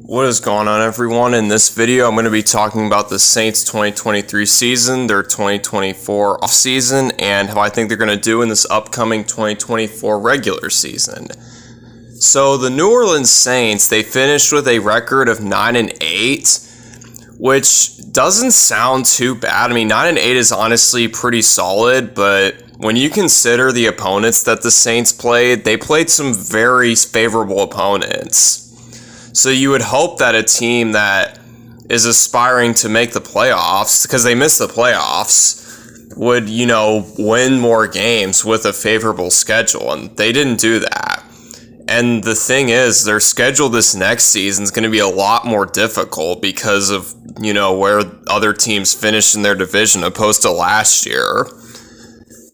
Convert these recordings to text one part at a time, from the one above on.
What is going on, everyone? In this video, I'm going to be talking about the Saints 2023 season, their 2024 offseason, and how I think they're going to do in this upcoming 2024 regular season. So the New Orleans Saints, they finished with a record of 9-8, which doesn't sound too bad. I mean, 9-8 is honestly pretty solid, but when you consider the opponents that the Saints played, they played some very favorable opponents. So you would hope that a team that is aspiring to make the playoffs, because they missed the playoffs, would, win more games with a favorable schedule, and they didn't do that. And the thing is, their schedule this next season is going to be a lot more difficult because of, where other teams finished in their division opposed to last year.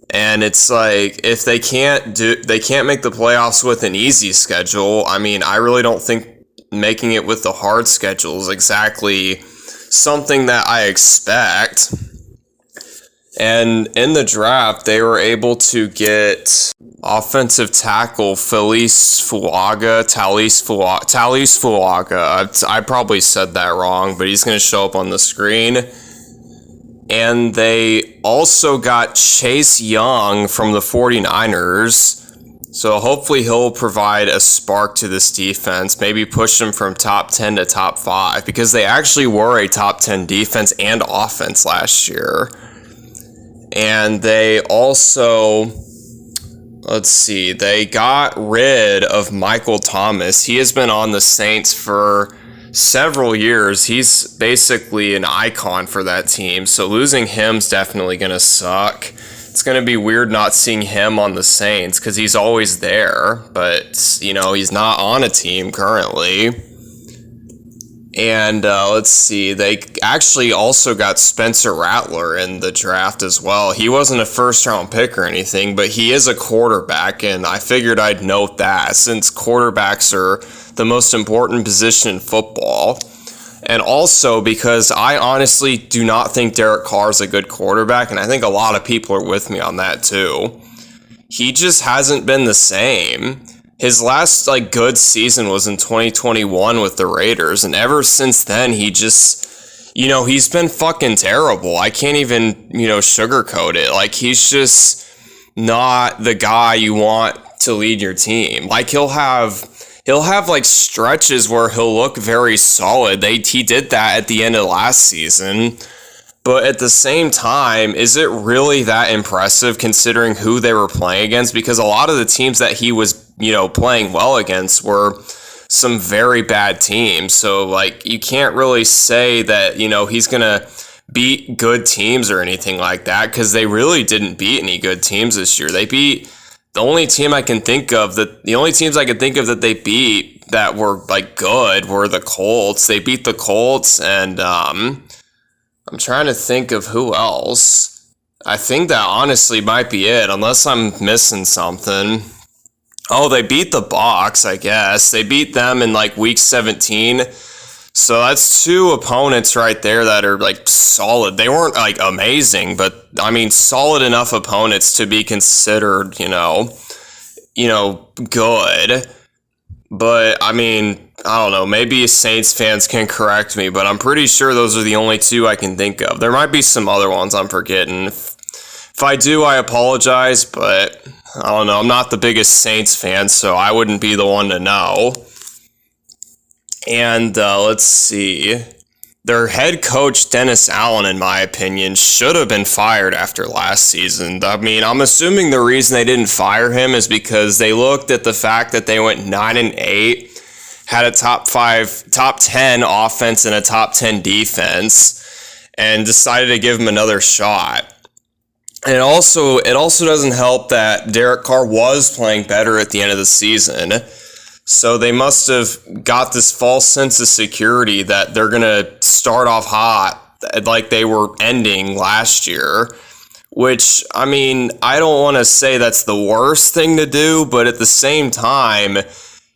And it's like, if they can't make the playoffs with an easy schedule, I mean, I really don't think making it with the hard schedule is exactly something that I expect. And in the draft, they were able to get offensive tackle Talise Fuaga. I probably said that wrong, but he's going to show up on the screen. And they also got Chase Young from the 49ers. So hopefully he'll provide a spark to this defense, maybe push them from top 10 to top 5, because they actually were a top 10 defense and offense last year. And they also, they got rid of Michael Thomas. He has been on the Saints for several years. He's basically an icon for that team, so losing him's definitely going to suck. It's going to be weird not seeing him on the Saints because he's always there, but, he's not on a team currently. And they actually also got Spencer Rattler in the draft as well. He wasn't a first-round pick or anything, but he is a quarterback, and I figured I'd note that since quarterbacks are the most important position in football. And also because I honestly do not think Derek Carr is a good quarterback, and I think a lot of people are with me on that too. He just hasn't been the same. His last good season was in 2021 with the Raiders, and ever since then he just, he's been fucking terrible. I can't even, sugarcoat it. He's just not the guy you want to lead your team. He'll have stretches where he'll look very solid. He did that at the end of last season. But at the same time, is it really that impressive considering who they were playing against? Because a lot of the teams that he was, playing well against were some very bad teams. So, you can't really say that, he's going to beat good teams or anything like that, because they really didn't beat any good teams this year. They beat the only teams I can think of that they beat that were good were the Colts. They beat the Colts, and I'm trying to think of who else. I think that honestly might be it, unless I'm missing something. Oh, they beat the Bucs, I guess. They beat them in week 17. So that's two opponents right there that are solid. They weren't amazing, but I mean solid enough opponents to be considered, good. But I mean, I don't know, maybe Saints fans can correct me, but I'm pretty sure those are the only two I can think of. There might be some other ones I'm forgetting. If I do, I apologize, but I don't know. I'm not the biggest Saints fan, so I wouldn't be the one to know. And let's see. Their head coach, Dennis Allen, in my opinion, should have been fired after last season. I mean, I'm assuming the reason they didn't fire him is because they looked at the fact that they went 9-8, had a top 10 offense and a top 10 defense, and decided to give him another shot. And it also doesn't help that Derek Carr was playing better at the end of the season. So they must have got this false sense of security that they're going to start off hot like they were ending last year, which, I mean, I don't want to say that's the worst thing to do, but at the same time,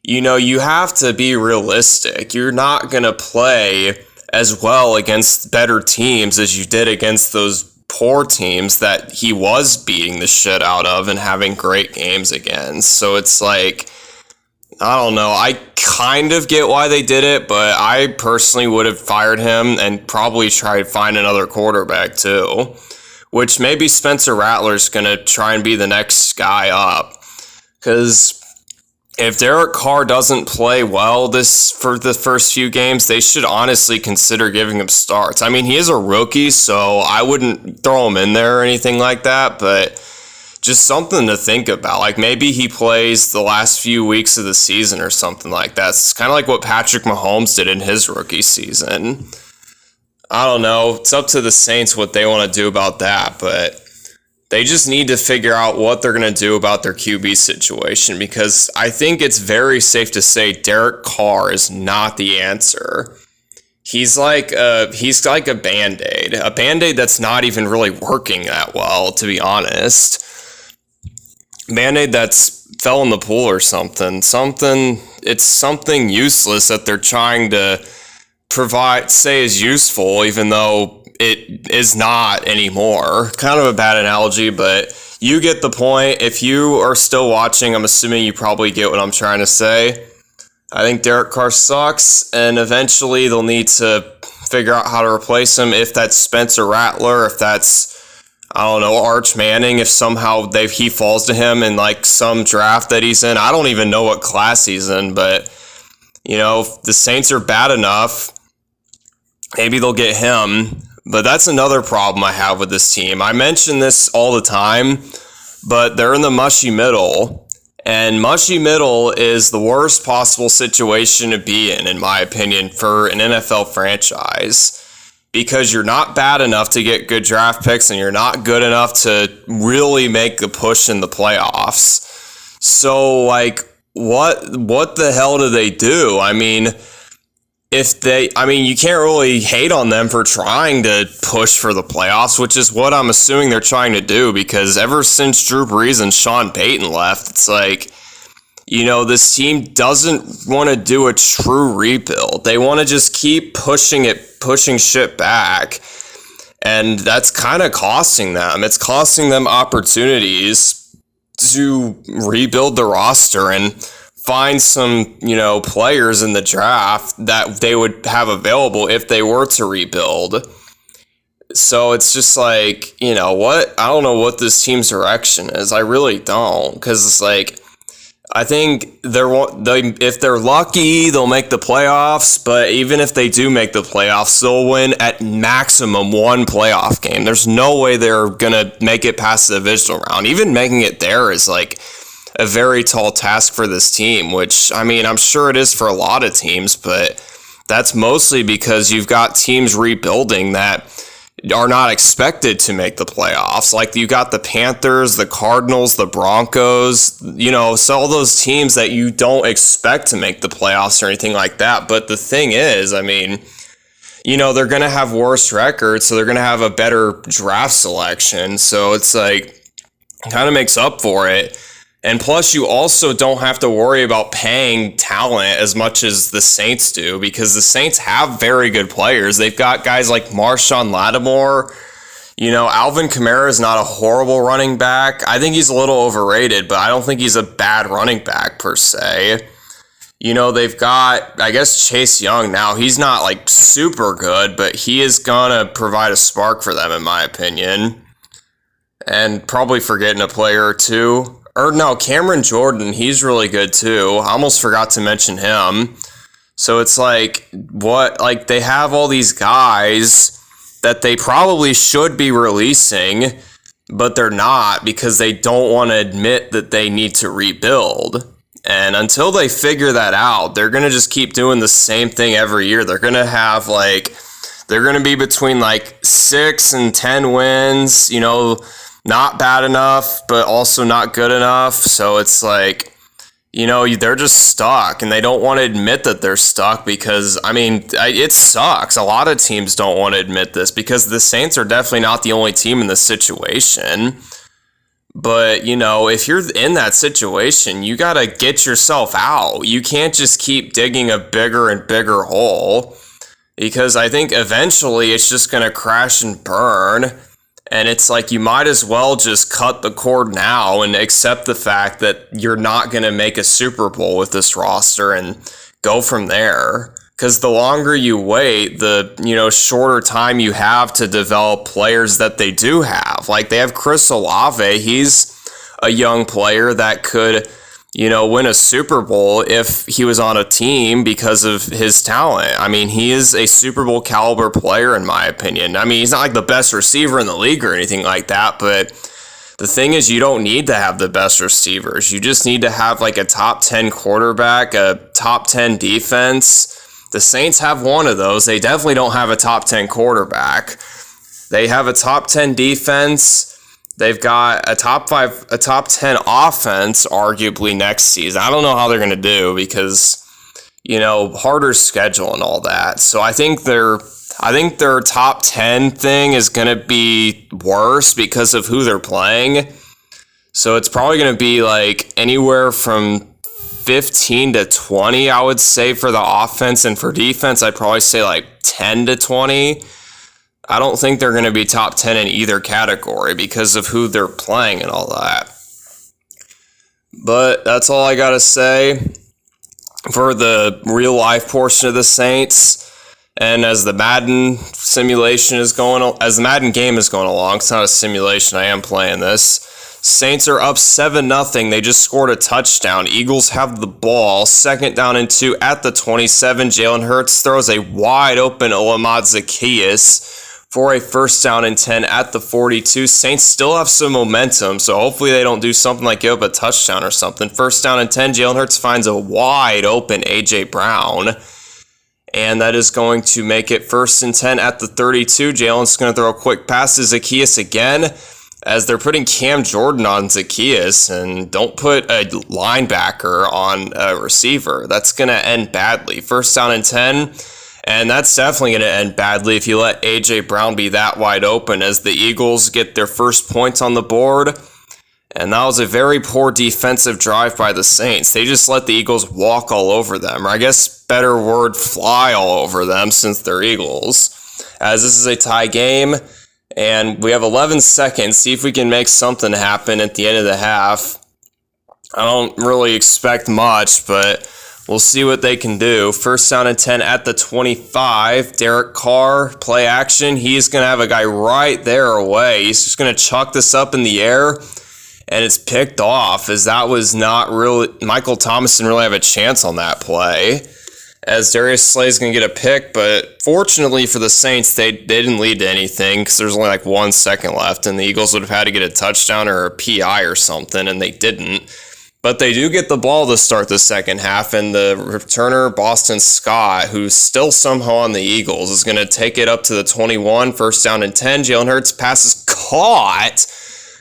you have to be realistic. You're not going to play as well against better teams as you did against those poor teams that he was beating the shit out of and having great games against. So it's I don't know. I kind of get why they did it, but I personally would have fired him and probably tried to find another quarterback too, which maybe Spencer Rattler's going to try and be the next guy up. Because if Derek Carr doesn't play well for the first few games, they should honestly consider giving him starts. I mean, he is a rookie, so I wouldn't throw him in there or anything like that, but just something to think about. Like, maybe he plays the last few weeks of the season or something like that. It's kind of like what Patrick Mahomes did in his rookie season. I don't know. It's up to the Saints what they want to do about that, but they just need to figure out what they're going to do about their QB situation, because I think it's very safe to say Derek Carr is not the answer. He's like a Band-Aid that's not even really working that well, to be honest. Band-Aid that's fell in the pool or something. It's something useless that they're trying to say is useful, even though it is not anymore. Kind of a bad analogy, but you get the point. If you are still watching, I'm assuming you probably get what I'm trying to say. I think Derek Carr sucks, and eventually they'll need to figure out how to replace him. If that's Spencer Rattler, if that's, I don't know, Arch Manning, if somehow he falls to him in like some draft that he's in. I don't even know what class he's in, but if the Saints are bad enough, maybe they'll get him. But that's another problem I have with this team. I mention this all the time, but they're in the mushy middle. And mushy middle is the worst possible situation to be in my opinion, for an NFL franchise. Because you're not bad enough to get good draft picks, and you're not good enough to really make the push in the playoffs. So, like, what the hell do they do? I mean, you can't really hate on them for trying to push for the playoffs, which is what I'm assuming they're trying to do, because ever since Drew Brees and Sean Payton left, it's like, this team doesn't want to do a true rebuild. They want to just keep pushing shit back, and that's kind of costing them. It's costing them opportunities to rebuild the roster and find some, players in the draft that they would have available if they were to rebuild. So it's just like, what? I don't know what this team's direction is. I really don't, because it's like, I think if they're lucky, they'll make the playoffs, but even if they do make the playoffs, they'll win at maximum one playoff game. There's no way they're going to make it past the divisional round. Even making it there is like a very tall task for this team, which, I mean, I'm sure it is for a lot of teams, but that's mostly because you've got teams rebuilding that are not expected to make the playoffs. Like, you got the Panthers, the Cardinals, the Broncos, so all those teams that you don't expect to make the playoffs or anything like that. But the thing is, I mean, they're going to have worse records, so they're going to have a better draft selection. So it's like, kind of makes up for it. And plus, you also don't have to worry about paying talent as much as the Saints do, because the Saints have very good players. They've got guys like Marshawn Lattimore. Alvin Kamara is not a horrible running back. I think he's a little overrated, but I don't think he's a bad running back per se. They've got, I guess, Chase Young now. He's not like super good, but he is going to provide a spark for them, in my opinion. And probably forgetting a player or two. Or no, Cameron Jordan, he's really good too. I almost forgot to mention him. So it's like, they have all these guys that they probably should be releasing, but they're not, because they don't want to admit that they need to rebuild. And until they figure that out, they're going to just keep doing the same thing every year. They're going to have they're going to be between 6 and 10 wins, not bad enough, but also not good enough. So it's like, they're just stuck, and they don't want to admit that they're stuck, because, I mean, it sucks. A lot of teams don't want to admit this, because the Saints are definitely not the only team in this situation. But, if you're in that situation, you got to get yourself out. You can't just keep digging a bigger and bigger hole, because I think eventually it's just going to crash and burn. And it's like you might as well just cut the cord now and accept the fact that you're not going to make a Super Bowl with this roster and go from there. Because the longer you wait, the shorter time you have to develop players that they do have. Like they have Chris Olave. He's a young player that could win a Super Bowl if he was on a team because of his talent. I mean, he is a Super Bowl caliber player in my opinion. I mean, he's not like the best receiver in the league or anything like that, but the thing is you don't need to have the best receivers. You just need to have like a top 10 quarterback, a top 10 defense. The Saints have one of those. They definitely don't have a top 10 quarterback. They have a top 10 defense. They've got a top 10 offense, arguably, next season. I don't know how they're going to do because, harder schedule and all that. So I think their top 10 thing is going to be worse because of who they're playing. So it's probably going to be like anywhere from 15 to 20, I would say, for the offense. And for defense, I'd probably say like 10 to 20. I don't think they're going to be top 10 in either category because of who they're playing and all that. But that's all I got to say for the real life portion of the Saints. And as the Madden game is going along, it's not a simulation, I am playing this. Saints are up 7-0. They just scored a touchdown. Eagles have the ball. 2nd down and 2 at the 27. Jalen Hurts throws a wide open Olamide Zaccheaus for a 1st down and 10 at the 42. Saints still have some momentum, so hopefully they don't do something like give up a touchdown or something. 1st down and 10. Jalen Hurts finds a wide open A.J. Brown. And that is going to make it 1st and 10 at the 32. Jalen's going to throw a quick pass to Zaccheaus again, as they're putting Cam Jordan on Zaccheaus, and don't put a linebacker on a receiver. That's going to end badly. 1st down and 10, and that's definitely going to end badly if you let A.J. Brown be that wide open, as the Eagles get their first points on the board. And that was a very poor defensive drive by the Saints. They just let the Eagles walk all over them, or I guess better word, fly all over them, since they're Eagles. As this is a tie game, and we have 11 seconds. See if we can make something happen at the end of the half. I don't really expect much, but we'll see what they can do. 1st down and 10 at the 25. Derek Carr, play action. He's going to have a guy right there away. He's just going to chuck this up in the air, and it's picked off, as that was not really... Michael Thomas didn't really have a chance on that play, as Darius Slay's going to get a pick, but fortunately for the Saints, they didn't lead to anything because there's only like 1 second left, and the Eagles would have had to get a touchdown or a PI or something, and they didn't. But they do get the ball to start the second half, and the returner, Boston Scott, who's still somehow on the Eagles, is going to take it up to the 21, 1st down and 10. Jalen Hurts passes caught.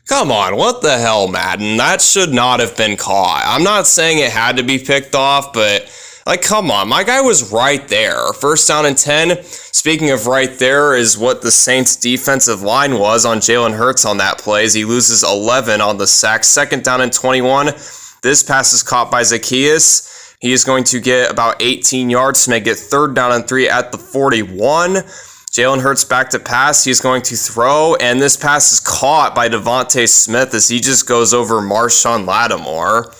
Come on, what the hell, Madden? That should not have been caught. I'm not saying it had to be picked off, but... like, come on, my guy was right there. 1st down and 10. Speaking of right there is what the Saints defensive line was on Jalen Hurts on that play, as he loses 11 on the sack. 2nd down and 21. This pass is caught by Zaccheaus. He is going to get about 18 yards to make it 3rd down and 3 at the 41. Jalen Hurts back to pass. He's going to throw, and this pass is caught by Devontae Smith as he just goes over Marshawn Lattimore,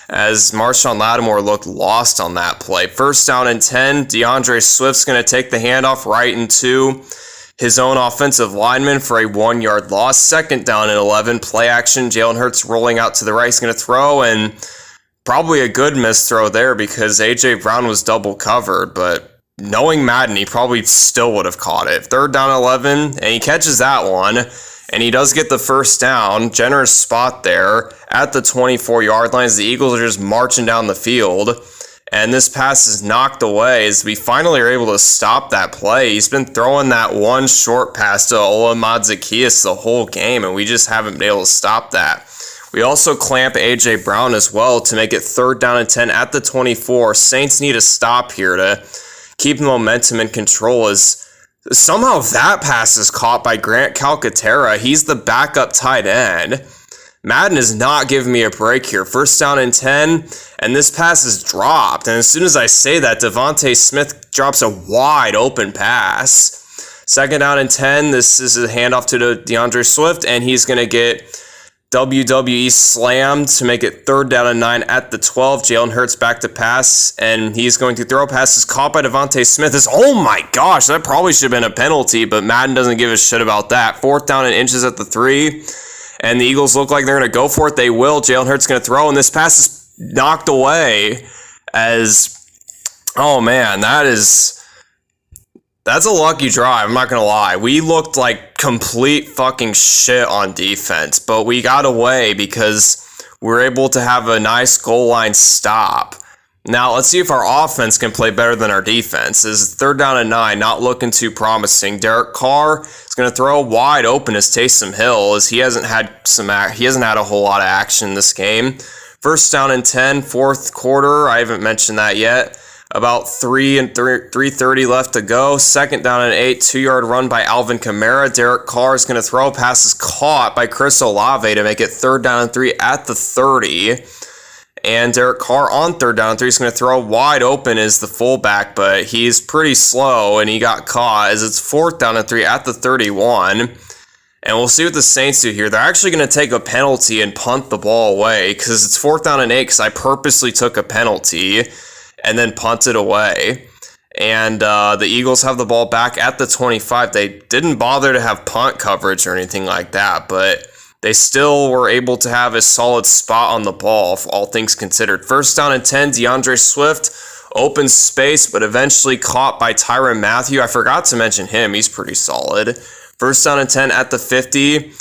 as Marshawn Lattimore looked lost on that play. 1st down and 10. DeAndre Swift's going to take the handoff right into his own offensive lineman for a 1-yard loss. 2nd down and 11. Play action. Jalen Hurts rolling out to the right. He's going to throw, and probably a good miss throw there because A.J. Brown was double covered, but knowing Madden, he probably still would have caught it. 3rd down 11, and he catches that one. And he does get the 1st down. Generous spot there at the 24-yard line as the Eagles are just marching down the field. And this pass is knocked away as we finally are able to stop that play. He's been throwing that one short pass to Olamide Zaccheaus the whole game, and we just haven't been able to stop that. We also clamp A.J. Brown as well to make it 3rd down and 10 at the 24. Saints need a stop here to keep the momentum in control, as somehow that pass is caught by Grant Calcaterra. He's the backup tight end. Madden is not giving me a break here. 1st down and 10, and this pass is dropped. And as soon as I say that, Devontae Smith drops a wide open pass. Second down and 10. This is a handoff to DeAndre Swift, and he's going to get WWE slammed to make it third down and 9 at the 12. Jalen Hurts back to pass, and he's going to throw. Pass is caught by Devontae Smith. Oh my gosh, that probably should have been a penalty, but Madden doesn't give a shit about that. Fourth down and inches at the 3, and the Eagles look like they're going to go for it. They will. Jalen Hurts going to throw, and this pass is knocked away as, oh man, that's a lucky drive, I'm not going to lie. We looked like complete fucking shit on defense, but we got away because we were able to have a nice goal line stop. Now, let's see if our offense can play better than our defense. This is third down and 9, not looking too promising. Derek Carr is going to throw wide open as Taysom Hill, as he hasn't had a whole lot of action this game. First down and 10, fourth quarter. I haven't mentioned that yet. About 3:30 left to go. Second down and 8, 2-yard run by Alvin Kamara. Derek Carr is going to throw. Pass is caught by Chris Olave to make it third down and 3 at the 30. And Derek Carr on third down and 3 is going to throw wide open as the fullback, but he's pretty slow and he got caught as it's fourth down and 3 at the 31. And we'll see what the Saints do here. They're actually going to take a penalty and punt the ball away because it's fourth down and 8 because I purposely took a penalty and then punted away. And the Eagles have the ball back at the 25. They didn't bother to have punt coverage or anything like that, but they still were able to have a solid spot on the ball, all things considered. First down and 10, DeAndre Swift, open space, but eventually caught by Tyrann Mathieu. I forgot to mention him. He's pretty solid. First down and 10 at the 50,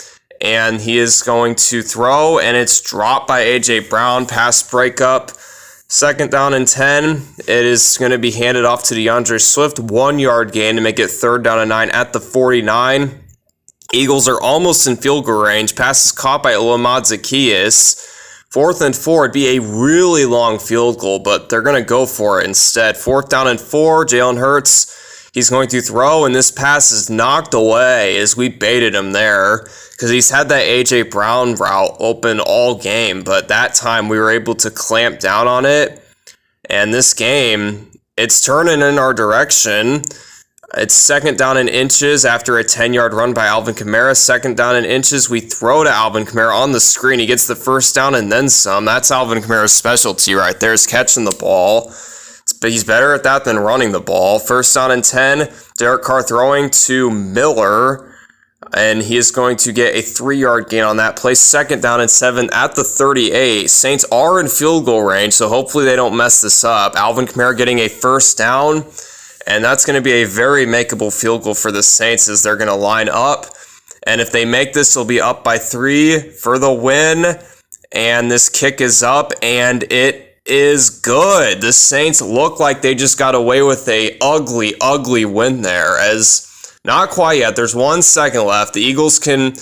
and he is going to throw, and it's dropped by A.J. Brown. Pass breakup. Second down and 10, it is going to be handed off to DeAndre Swift. 1-yard gain to make it third down and 9 at the 49. Eagles are almost in field goal range. Pass is caught by Lamad Zaccheaus. Fourth and 4, it'd be a really long field goal, but they're going to go for it instead. Fourth down and 4, Jalen Hurts, he's going to throw, and this pass is knocked away as we baited him there because he's had that A.J. Brown route open all game, but that time we were able to clamp down on it, and this game, it's turning in our direction. It's second down and inches after a 10-yard run by Alvin Kamara. Second down and inches, we throw to Alvin Kamara on the screen. He gets the first down and then some. That's Alvin Kamara's specialty right there, is catching the ball. But he's better at that than running the ball. First down and 10, Derek Carr throwing to Miller, and he is going to get a 3-yard gain on that play. Second down and 7 at the 38. Saints are in field goal range, so hopefully they don't mess this up. Alvin Kamara getting a first down, and that's going to be a very makeable field goal for the Saints as they're going to line up. And if they make this, they'll be up by 3 for the win. And this kick is up, and it is good. The Saints look like they just got away with a ugly win there, as not quite yet. There's 1 second left. The Eagles can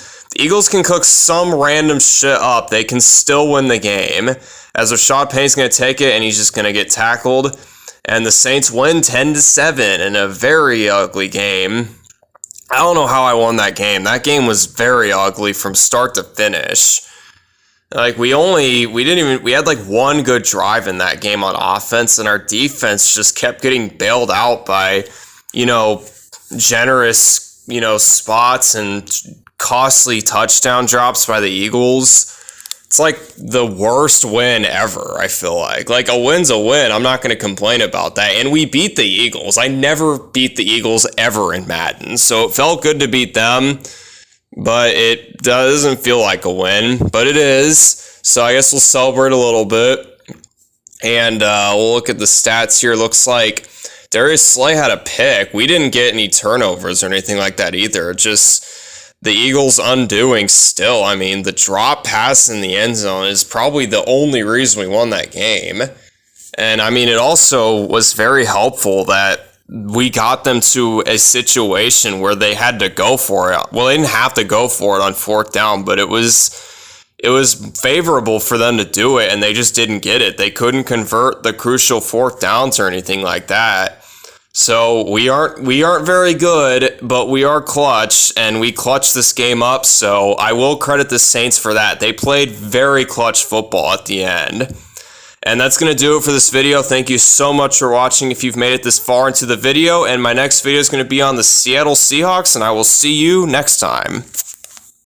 cook some random shit up. They can still win the game, as Rashad Penny's going to take it, and he's just going to get tackled. And the Saints win 10-7 in a very ugly game. I don't know how I won that game. That game was very ugly from start to finish. Like, we had like 1 good drive in that game on offense, and our defense just kept getting bailed out by, generous, spots and costly touchdown drops by the Eagles. It's like the worst win ever, I feel like. Like, a win's a win. I'm not going to complain about that. And we beat the Eagles. I never beat the Eagles ever in Madden, so it felt good to beat them. But it doesn't feel like a win, but it is. So I guess we'll celebrate a little bit. And we'll look at the stats here. Looks like Darius Slay had a pick. We didn't get any turnovers or anything like that either. Just the Eagles undoing still. I mean, the drop pass in the end zone is probably the only reason we won that game. And I mean, it also was very helpful that we got them to a situation where they had to go for it. Well, they didn't have to go for it on fourth down, but it was favorable for them to do it, and they just didn't get it. They couldn't convert the crucial fourth downs or anything like that. So we aren't very good, but we are clutch, and we clutched this game up. So I will credit the Saints for that. They played very clutch football at the end. And that's going to do it for this video. Thank you so much for watching if you've made it this far into the video. And my next video is going to be on the Seattle Seahawks, and I will see you next time.